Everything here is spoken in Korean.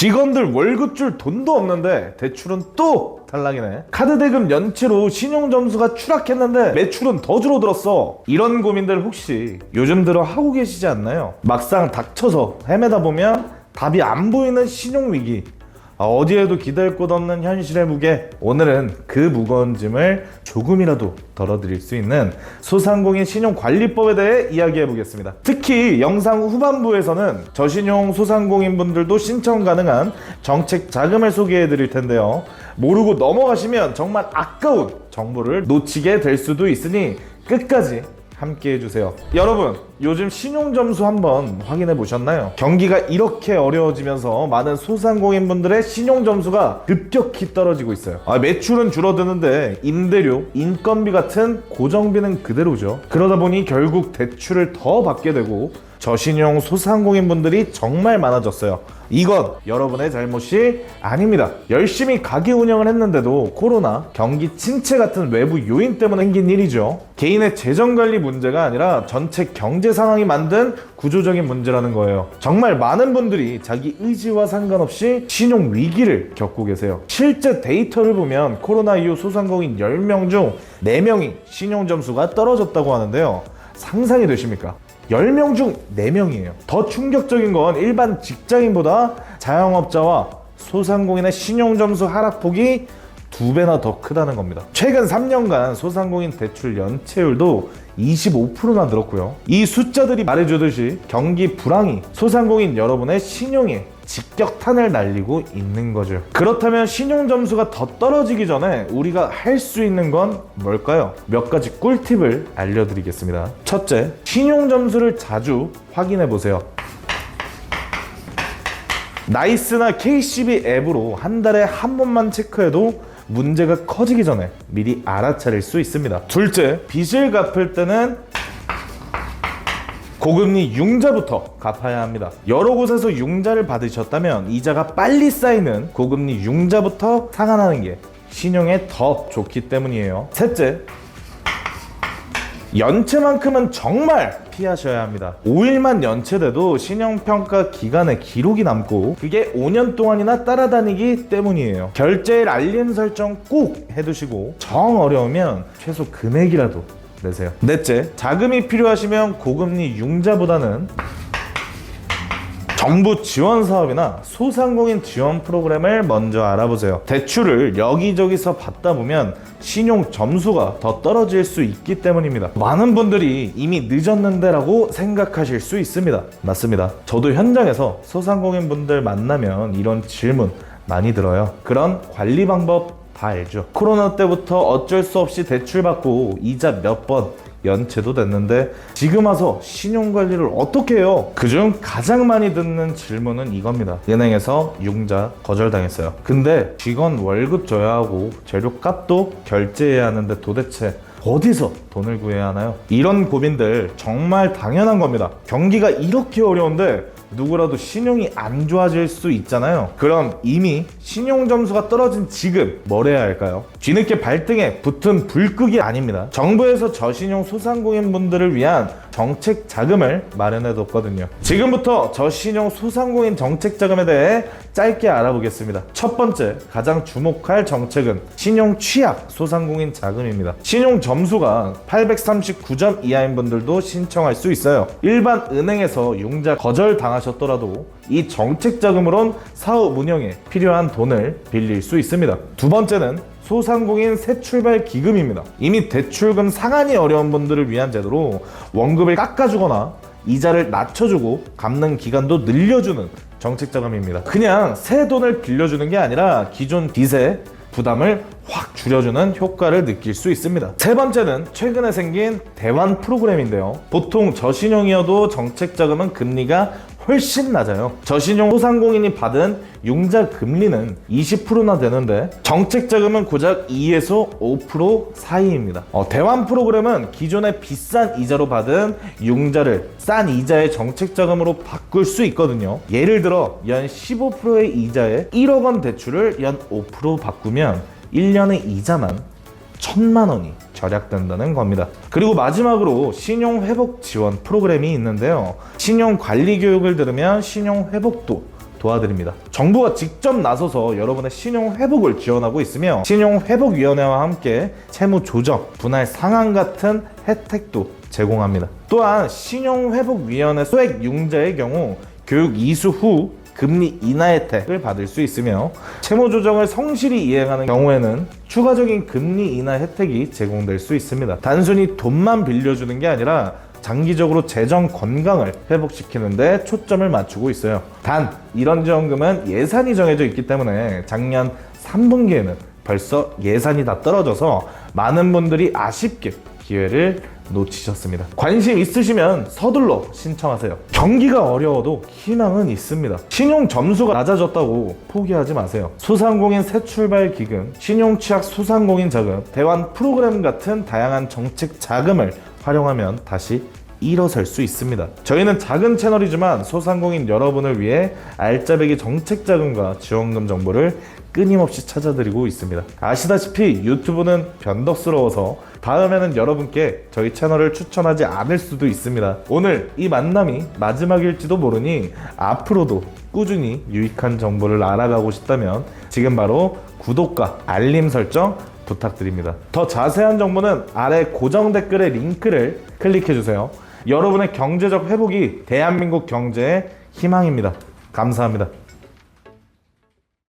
직원들 월급 줄 돈도 없는데 대출은 또 탈락이네. 카드 대금 연체로 신용 점수가 추락했는데 매출은 더 줄어들었어. 이런 고민들 혹시 요즘 들어 하고 계시지 않나요? 막상 닥쳐서 헤매다 보면 답이 안 보이는 신용 위기. 어디에도 기댈 곳 없는 현실의 무게. 오늘은 그 무거운 짐을 조금이라도 덜어드릴 수 있는 소상공인 신용관리법에 대해 이야기해 보겠습니다. 특히 영상 후반부에서는 저신용 소상공인 분들도 신청 가능한 정책 자금을 소개해 드릴 텐데요. 모르고 넘어가시면 정말 아까운 정보를 놓치게 될 수도 있으니 끝까지 함께 해주세요. 여러분, 요즘 신용점수 한번 확인해 보셨나요? 경기가 이렇게 어려워지면서 많은 소상공인분들의 신용점수가 급격히 떨어지고 있어요. 매출은 줄어드는데 임대료, 인건비 같은 고정비는 그대로죠. 그러다 보니 결국 대출을 더 받게 되고 저신용 소상공인분들이 정말 많아졌어요. 이건 여러분의 잘못이 아닙니다. 열심히 가게 운영을 했는데도 코로나, 경기 침체 같은 외부 요인 때문에 생긴 일이죠. 개인의 재정관리 문제가 아니라 전체 경제 상황이 만든 구조적인 문제라는 거예요. 정말 많은 분들이 자기 의지와 상관없이 신용 위기를 겪고 계세요. 실제 데이터를 보면 코로나 이후 소상공인 10명 중 4명이 신용 점수가 떨어졌다고 하는데요. 상상이 되십니까? 10명 중 4명이에요. 더 충격적인 건 일반 직장인보다 자영업자와 소상공인의 신용점수 하락폭이 2배나 더 크다는 겁니다. 최근 3년간 소상공인 대출 연체율도 25%나 늘었고요. 이 숫자들이 말해주듯이 경기 불황이 소상공인 여러분의 신용에 직격탄을 날리고 있는 거죠. 그렇다면 신용점수가 더 떨어지기 전에 우리가 할 수 있는 건 뭘까요? 몇 가지 꿀팁을 알려드리겠습니다. 첫째, 신용점수를 자주 확인해 보세요. 나이스나 KCB 앱으로 한 달에 한 번만 체크해도 문제가 커지기 전에 미리 알아차릴 수 있습니다. 둘째, 빚을 갚을 때는 고금리 융자부터 갚아야 합니다. 여러 곳에서 융자를 받으셨다면 이자가 빨리 쌓이는 고금리 융자부터 상환하는 게 신용에 더 좋기 때문이에요. 셋째, 연체만큼은 정말 피하셔야 합니다. 5일만 연체돼도 신용평가 기간에 기록이 남고 그게 5년 동안이나 따라다니기 때문이에요. 결제일 알림 설정 꼭 해두시고 정 어려우면 최소 금액이라도 내세요. 넷째, 자금이 필요하시면 고금리 융자보다는 정부 지원 사업이나 소상공인 지원 프로그램을 먼저 알아보세요. 대출을 여기저기서 받다 보면 신용 점수가 더 떨어질 수 있기 때문입니다. 많은 분들이 이미 늦었는데 라고 생각하실 수 있습니다. 맞습니다. 저도 현장에서 소상공인 분들 만나면 이런 질문 많이 들어요. 그런 관리 방법 다 알죠. 코로나 때부터 어쩔 수 없이 대출 받고 이자 몇 번 연체도 됐는데 지금 와서 신용관리를 어떻게 해요? 그중 가장 많이 듣는 질문은 이겁니다. 은행에서 융자 거절당했어요. 근데 직원 월급 줘야 하고 재료값도 결제해야 하는데 도대체 어디서 돈을 구해야 하나요? 이런 고민들 정말 당연한 겁니다. 경기가 이렇게 어려운데 누구라도 신용이 안 좋아질 수 있잖아요. 그럼 이미 신용 점수가 떨어진 지금 뭘 해야 할까요? 뒤늦게 발등에 붙은 불끄기 아닙니다. 정부에서 저신용 소상공인 분들을 위한 정책 자금을 마련해 뒀거든요. 지금부터 저신용 소상공인 정책 자금에 대해 짧게 알아보겠습니다. 첫 번째, 가장 주목할 정책은 신용 취약 소상공인 자금입니다. 신용 점수가 839점 이하인 분들도 신청할 수 있어요. 일반 은행에서 융자 거절 당하셨더라도 이 정책 자금으론 사업 운영에 필요한 돈을 빌릴 수 있습니다. 두 번째는 소상공인 새 출발 기금입니다. 이미 대출금 상환이 어려운 분들을 위한 제도로 원금을 깎아주거나 이자를 낮춰주고 갚는 기간도 늘려주는 정책 자금입니다. 그냥 새 돈을 빌려주는 게 아니라 기존 빚의 부담을 확 줄여주는 효과를 느낄 수 있습니다. 세 번째는 최근에 생긴 대환 프로그램인데요. 보통 저신용이어도 정책 자금은 금리가 훨씬 낮아요. 저신용 소상공인이 받은 융자 금리는 20%나 되는데 정책 자금은 고작 2에서 5% 사이입니다. 대환 프로그램은 기존의 비싼 이자로 받은 융자를 싼 이자의 정책 자금으로 바꿀 수 있거든요. 예를 들어 연 15%의 이자에 1억 원 대출을 연 5% 바꾸면 1년의 이자만 1,000만 원이 절약된다는 겁니다. 그리고 마지막으로 신용회복 지원 프로그램이 있는데요. 신용관리 교육을 들으면 신용회복도 도와드립니다. 정부가 직접 나서서 여러분의 신용 회복을 지원하고 있으며 신용회복위원회와 함께 채무 조정, 분할 상환 같은 혜택도 제공합니다. 또한 신용회복위원회 소액 융자의 경우 교육 이수 후 금리 인하 혜택을 받을 수 있으며 채무 조정을 성실히 이행하는 경우에는 추가적인 금리 인하 혜택이 제공될 수 있습니다. 단순히 돈만 빌려주는 게 아니라 장기적으로 재정 건강을 회복시키는 데 초점을 맞추고 있어요. 단 이런 지원금은 예산이 정해져 있기 때문에 작년 3분기에는 벌써 예산이 다 떨어져서 많은 분들이 아쉽게 기회를 놓치셨습니다. 관심 있으시면 서둘러 신청하세요. 경기가 어려워도 희망은 있습니다. 신용 점수가 낮아졌다고 포기하지 마세요. 소상공인 새출발 기금, 신용취약 소상공인 자금, 대환 프로그램 같은 다양한 정책 자금을 활용하면 다시 일어설 수 있습니다. 저희는 작은 채널이지만 소상공인 여러분을 위해 알짜배기 정책 자금과 지원금 정보를 끊임없이 찾아드리고 있습니다. 아시다시피 유튜브는 변덕스러워서 다음에는 여러분께 저희 채널을 추천하지 않을 수도 있습니다. 오늘 이 만남이 마지막일지도 모르니 앞으로도 꾸준히 유익한 정보를 알아가고 싶다면 지금 바로 구독과 알림 설정 부탁드립니다. 더 자세한 정보는 아래 고정 댓글의 링크를 클릭해주세요. 여러분의 경제적 회복이 대한민국 경제의 희망입니다. 감사합니다.